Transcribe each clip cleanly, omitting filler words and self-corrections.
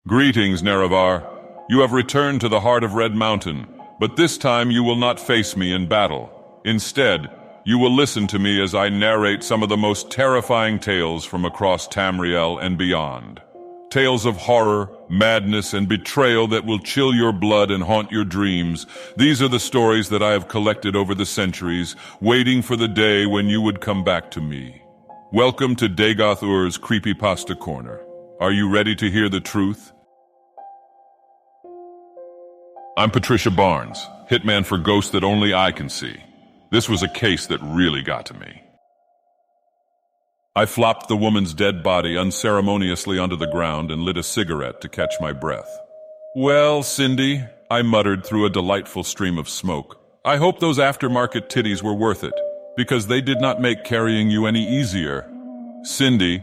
Greetings, Nerevar. You have returned to the heart of Red Mountain, but this time you will not face me in battle. Instead, you will listen to me as I narrate some of the most terrifying tales from across Tamriel and beyond. Tales of horror, madness, and betrayal that will chill your blood and haunt your dreams. These are the stories that I have collected over the centuries, waiting for the day when you would come back to me. Welcome to Dagoth Ur's Creepypasta Corner. Are you ready to hear the truth? I'm Patricia Barnes, hitman for ghosts that only I can see. This was a case that really got to me. I flopped the woman's dead body unceremoniously onto the ground and lit a cigarette to catch my breath. "Well, Cindy," I muttered through a delightful stream of smoke, "I hope those aftermarket titties were worth it, because they did not make carrying you any easier." Cindy,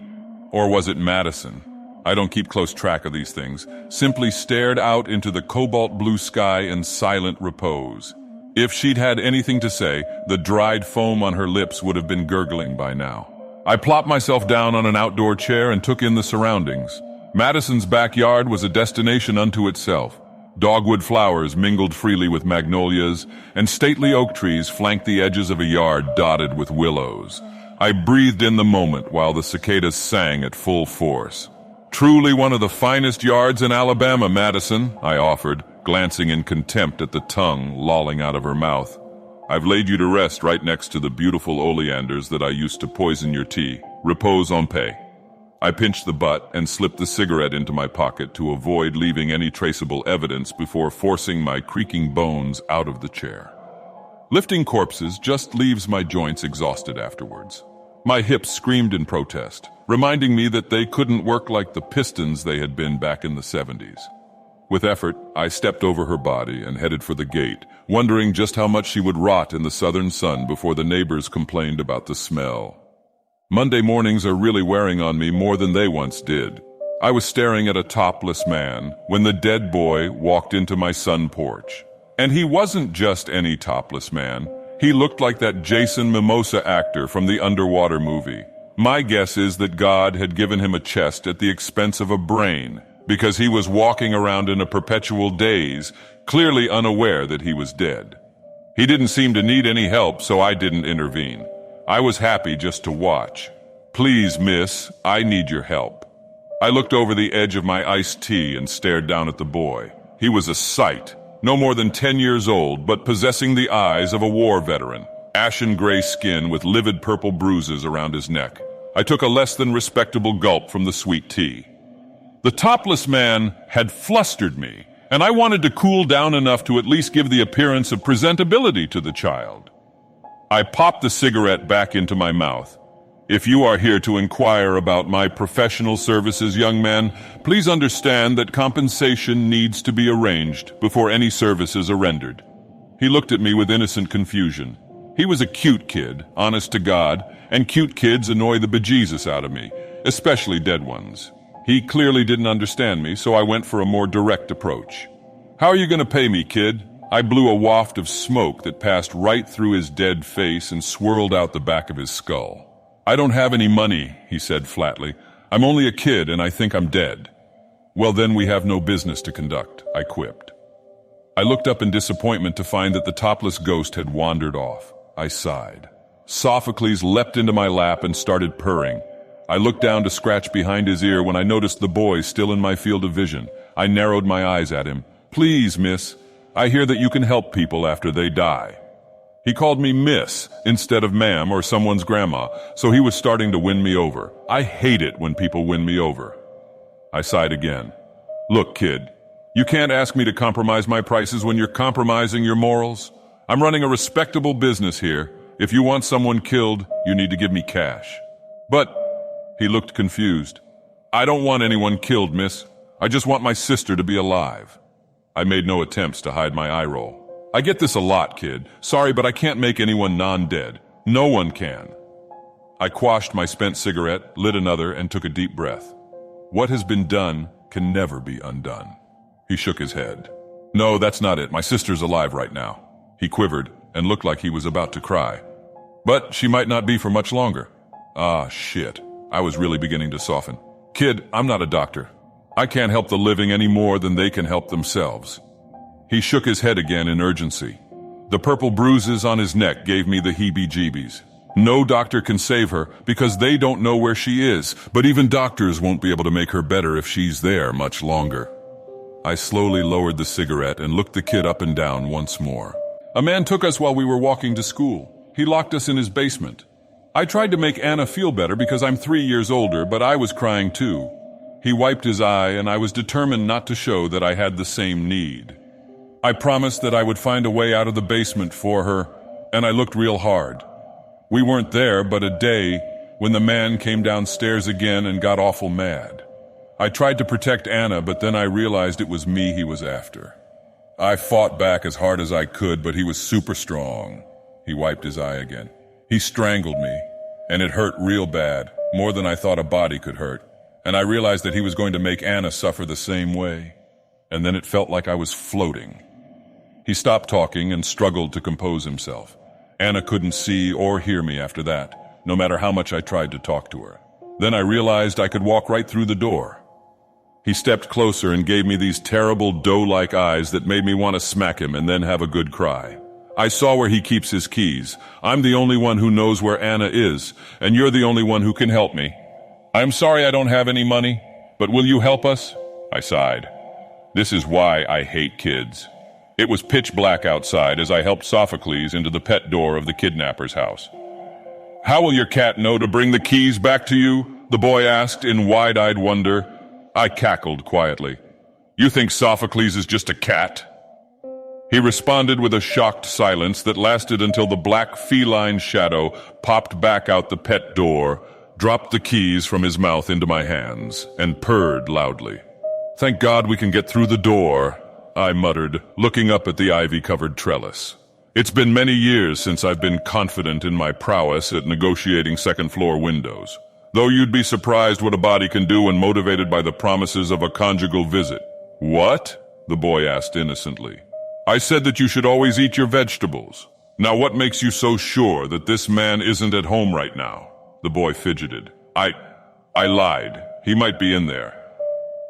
or was it Madison? I don't keep close track of these things, simply stared out into the cobalt blue sky in silent repose. If she'd had anything to say, the dried foam on her lips would have been gurgling by now. I plopped myself down on an outdoor chair and took in the surroundings. Madison's backyard was a destination unto itself. Dogwood flowers mingled freely with magnolias, and stately oak trees flanked the edges of a yard dotted with willows. I breathed in the moment while the cicadas sang at full force. "Truly one of the finest yards in Alabama, Madison," I offered, glancing in contempt at the tongue lolling out of her mouth. "I've laid you to rest right next to the beautiful oleanders that I used to poison your tea. Repose en paix." I pinched the butt and slipped the cigarette into my pocket to avoid leaving any traceable evidence before forcing my creaking bones out of the chair. Lifting corpses just leaves my joints exhausted afterwards. My hips screamed in protest, reminding me that they couldn't work like the pistons they had been back in the 70s. With effort, I stepped over her body and headed for the gate, wondering just how much she would rot in the southern sun before the neighbors complained about the smell. Monday mornings are really wearing on me more than they once did. I was staring at a topless man when the dead boy walked into my sun porch. And he wasn't just any topless man. He looked like that Jason Mimosa actor from the Underwater movie. My guess is that God had given him a chest at the expense of a brain, because he was walking around in a perpetual daze, clearly unaware that he was dead. He didn't seem to need any help, so I didn't intervene. I was happy just to watch. "Please, miss, I need your help." I looked over the edge of my iced tea and stared down at the boy. He was a sight. No more than 10 years old, but possessing the eyes of a war veteran. Ashen gray skin with livid purple bruises around his neck. I took a less than respectable gulp from the sweet tea. The topless man had flustered me, and I wanted to cool down enough to at least give the appearance of presentability to the child. I popped the cigarette back into my mouth. "If you are here to inquire about my professional services, young man, please understand that compensation needs to be arranged before any services are rendered." He looked at me with innocent confusion. He was a cute kid, honest to God, and cute kids annoy the bejesus out of me, especially dead ones. He clearly didn't understand me, so I went for a more direct approach. "How are you going to pay me, kid?" I blew a waft of smoke that passed right through his dead face and swirled out the back of his skull. "I don't have any money," he said flatly. "I'm only a kid and I think I'm dead." "Well, then we have no business to conduct," I quipped. I looked up in disappointment to find that the topless ghost had wandered off. I sighed. Sophocles leapt into my lap and started purring. I looked down to scratch behind his ear when I noticed the boy still in my field of vision. I narrowed my eyes at him. "Please, miss, I hear that you can help people after they die." He called me miss instead of ma'am or someone's grandma, so he was starting to win me over. I hate it when people win me over. I sighed again. "Look, kid, you can't ask me to compromise my prices when you're compromising your morals. I'm running a respectable business here. If you want someone killed, you need to give me cash." "But," he looked confused, "I don't want anyone killed, miss. I just want my sister to be alive." I made no attempts to hide my eye roll. "I get this a lot, kid. Sorry, but I can't make anyone non-dead. No one can." I quashed my spent cigarette, lit another, and took a deep breath. What has been done can never be undone. He shook his head. "No, that's not it. My sister's alive right now." He quivered and looked like he was about to cry. "But she might not be for much longer." Ah, shit. I was really beginning to soften. "Kid, I'm not a doctor. I can't help the living any more than they can help themselves." He shook his head again in urgency. The purple bruises on his neck gave me the heebie-jeebies. No doctor can save her because they don't know where she is, but even doctors won't be able to make her better if she's there much longer. I slowly lowered the cigarette and looked the kid up and down once more. A man took us while we were walking to school. He locked us in his basement. I tried to make Anna feel better because I'm 3 years older, but I was crying too. He wiped his eye, and I was determined not to show that I had the same need. I promised that I would find a way out of the basement for her, and I looked real hard. We weren't there but a day when the man came downstairs again and got awful mad. I tried to protect Anna, but then I realized it was me he was after. I fought back as hard as I could, but he was super strong. He wiped his eye again. He strangled me, and it hurt real bad, more than I thought a body could hurt. And I realized that he was going to make Anna suffer the same way. And then it felt like I was floating. He stopped talking and struggled to compose himself. Anna couldn't see or hear me after that, no matter how much I tried to talk to her. Then I realized I could walk right through the door. He stepped closer and gave me these terrible doe-like eyes that made me want to smack him and then have a good cry. I saw where he keeps his keys. I'm the only one who knows where Anna is, and you're the only one who can help me. I'm sorry I don't have any money, but will you help us? I sighed. This is why I hate kids. It was pitch black outside as I helped Sophocles into the pet door of the kidnapper's house. How will your cat know to bring the keys back to you? The boy asked in wide-eyed wonder. I cackled quietly. You think Sophocles is just a cat? He responded with a shocked silence that lasted until the black feline shadow popped back out the pet door, dropped the keys from his mouth into my hands, and purred loudly. Thank God we can get through the door, I muttered, looking up at the ivy-covered trellis. It's been many years since I've been confident in my prowess at negotiating second-floor windows, though you'd be surprised what a body can do when motivated by the promises of a conjugal visit. What? The boy asked innocently. I said that you should always eat your vegetables. Now what makes you so sure that this man isn't at home right now? The boy fidgeted. I lied. He might be in there.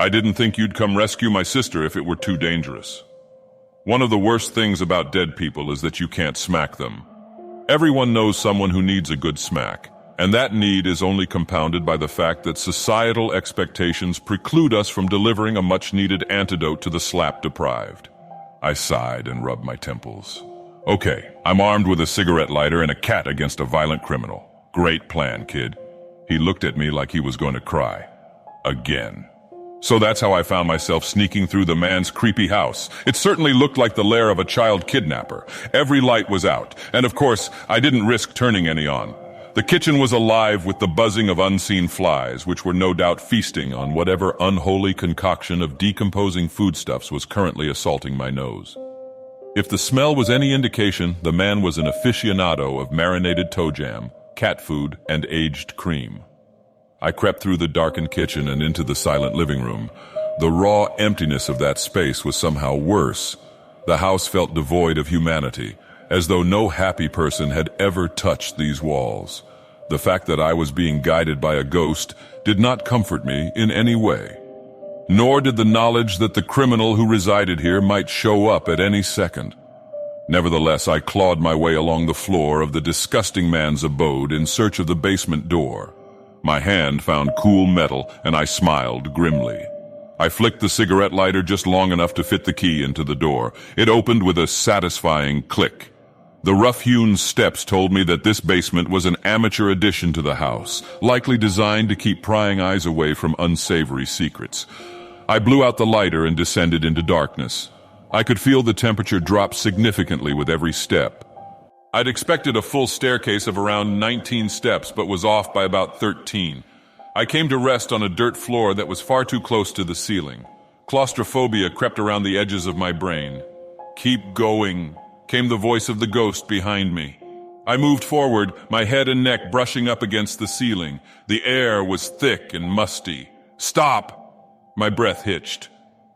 I didn't think you'd come rescue my sister if it were too dangerous. One of the worst things about dead people is that you can't smack them. Everyone knows someone who needs a good smack, and that need is only compounded by the fact that societal expectations preclude us from delivering a much-needed antidote to the slap-deprived. I sighed and rubbed my temples. Okay, I'm armed with a cigarette lighter and a cat against a violent criminal. Great plan, kid. He looked at me like he was going to cry. Again. So that's how I found myself sneaking through the man's creepy house. It certainly looked like the lair of a child kidnapper. Every light was out, and of course, I didn't risk turning any on. The kitchen was alive with the buzzing of unseen flies, which were no doubt feasting on whatever unholy concoction of decomposing foodstuffs was currently assaulting my nose. If the smell was any indication, the man was an aficionado of marinated toe jam, cat food, and aged cream. I crept through the darkened kitchen and into the silent living room. The raw emptiness of that space was somehow worse. The house felt devoid of humanity, as though no happy person had ever touched these walls. The fact that I was being guided by a ghost did not comfort me in any way. Nor did the knowledge that the criminal who resided here might show up at any second. Nevertheless, I clawed my way along the floor of the disgusting man's abode in search of the basement door. My hand found cool metal, and I smiled grimly. I flicked the cigarette lighter just long enough to fit the key into the door. It opened with a satisfying click. The rough-hewn steps told me that this basement was an amateur addition to the house, likely designed to keep prying eyes away from unsavory secrets. I blew out the lighter and descended into darkness. I could feel the temperature drop significantly with every step. I'd expected a full staircase of around 19 steps, but was off by about 13. I came to rest on a dirt floor that was far too close to the ceiling. Claustrophobia crept around the edges of my brain. Keep going, came the voice of the ghost behind me. I moved forward, my head and neck brushing up against the ceiling. The air was thick and musty. Stop! My breath hitched.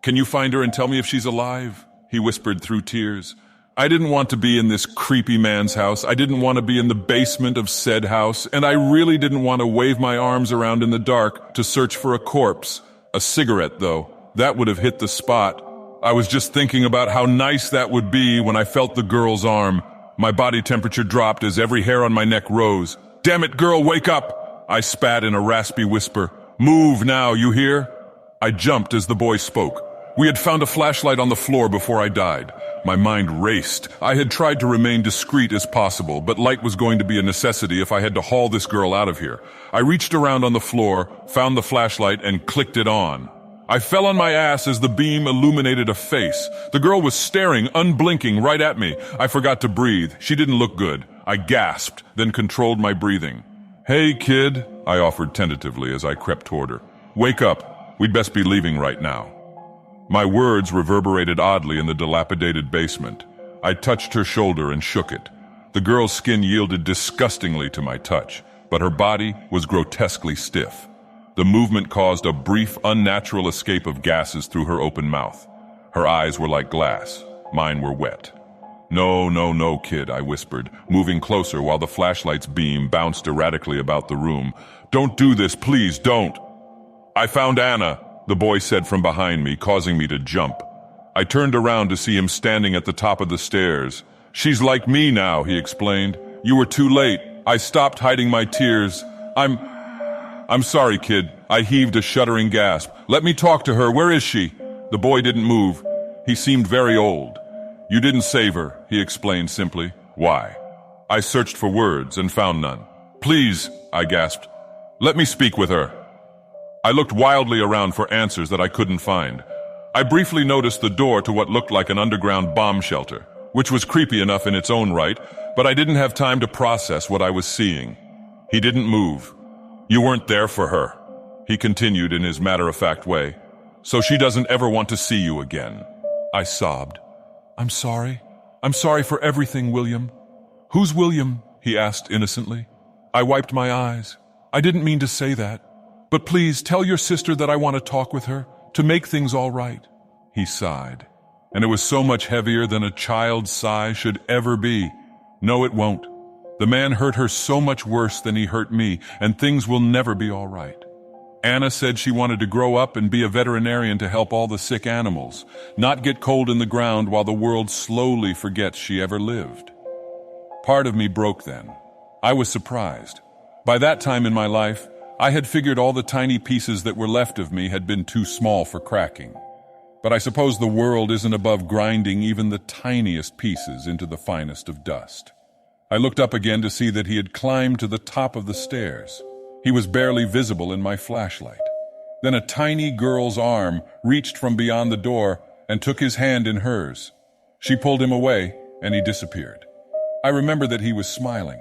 Can you find her and tell me if she's alive? He whispered through tears. I didn't want to be in this creepy man's house. I didn't want to be in the basement of said house, and I really didn't want to wave my arms around in the dark to search for a corpse A cigarette, though. That would have hit the spot. I was just thinking about how nice that would be when I felt the girl's arm. My body temperature dropped as every hair on my neck rose. "Damn it, girl, wake up!" I spat in a raspy whisper. "Move now, you hear?" I jumped as the boy spoke. We had found a flashlight on the floor before I died. My mind raced. I had tried to remain discreet as possible, but light was going to be a necessity if I had to haul this girl out of here. I reached around on the floor, found the flashlight, and clicked it on. I fell on my ass as the beam illuminated a face. The girl was staring, unblinking, right at me. I forgot to breathe. She didn't look good. I gasped, then controlled my breathing. "Hey, kid," I offered tentatively as I crept toward her. "Wake up. We'd best be leaving right now." My words reverberated oddly in the dilapidated basement. I touched her shoulder and shook it. The girl's skin yielded disgustingly to my touch, but her body was grotesquely stiff. The movement caused a brief, unnatural escape of gases through her open mouth. Her eyes were like glass. Mine were wet. "No, no, no, kid," I whispered, moving closer while the flashlight's beam bounced erratically about the room. "Don't do this, please, don't." "I found Anna," the boy said from behind me, causing me to jump. I turned around to see him standing at the top of the stairs. "She's like me now," he explained. "You were too late. I stopped hiding my tears. I'm sorry, kid." I heaved a shuddering gasp. "Let me talk to her. Where is she?" The boy didn't move. He seemed very old. "You didn't save her," he explained simply. "Why?" I searched for words and found none. "Please," I gasped. "Let me speak with her." I looked wildly around for answers that I couldn't find. I briefly noticed the door to what looked like an underground bomb shelter, which was creepy enough in its own right, but I didn't have time to process what I was seeing. He didn't move. "You weren't there for her," he continued in his matter-of-fact way. "So she doesn't ever want to see you again." I sobbed. I'm sorry for everything, William." "Who's William?" he asked innocently. I wiped my eyes. "I didn't mean to say that. But please tell your sister that I want to talk with her, to make things all right." He sighed. And it was so much heavier than a child's sigh should ever be. "No, it won't. The man hurt her so much worse than he hurt me, and things will never be all right. Anna said she wanted to grow up and be a veterinarian to help all the sick animals, not get cold in the ground while the world slowly forgets she ever lived." Part of me broke then. I was surprised. By that time in my life, I had figured all the tiny pieces that were left of me had been too small for cracking. But I suppose the world isn't above grinding even the tiniest pieces into the finest of dust. I looked up again to see that he had climbed to the top of the stairs. He was barely visible in my flashlight. Then a tiny girl's arm reached from beyond the door and took his hand in hers. She pulled him away, and he disappeared. I remember that he was smiling.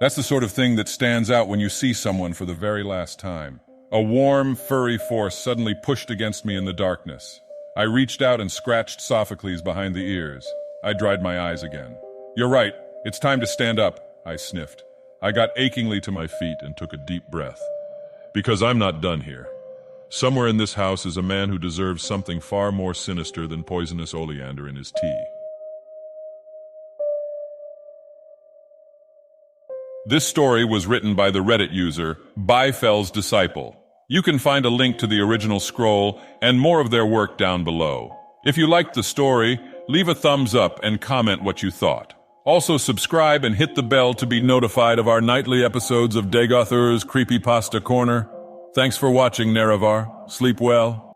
That's the sort of thing that stands out when you see someone for the very last time. A warm, furry force suddenly pushed against me in the darkness. I reached out and scratched Sophocles behind the ears. I dried my eyes again. "You're right. It's time to stand up," I sniffed. I got achingly to my feet and took a deep breath. Because I'm not done here. Somewhere in this house is a man who deserves something far more sinister than poisonous oleander in his tea. This story was written by the Reddit user, Byfell's Disciple. You can find a link to the original scroll and more of their work down below. If you liked the story, leave a thumbs up and comment what you thought. Also subscribe and hit the bell to be notified of our nightly episodes of Dagoth Ur's Creepypasta Corner. Thanks for watching, Nerevar. Sleep well.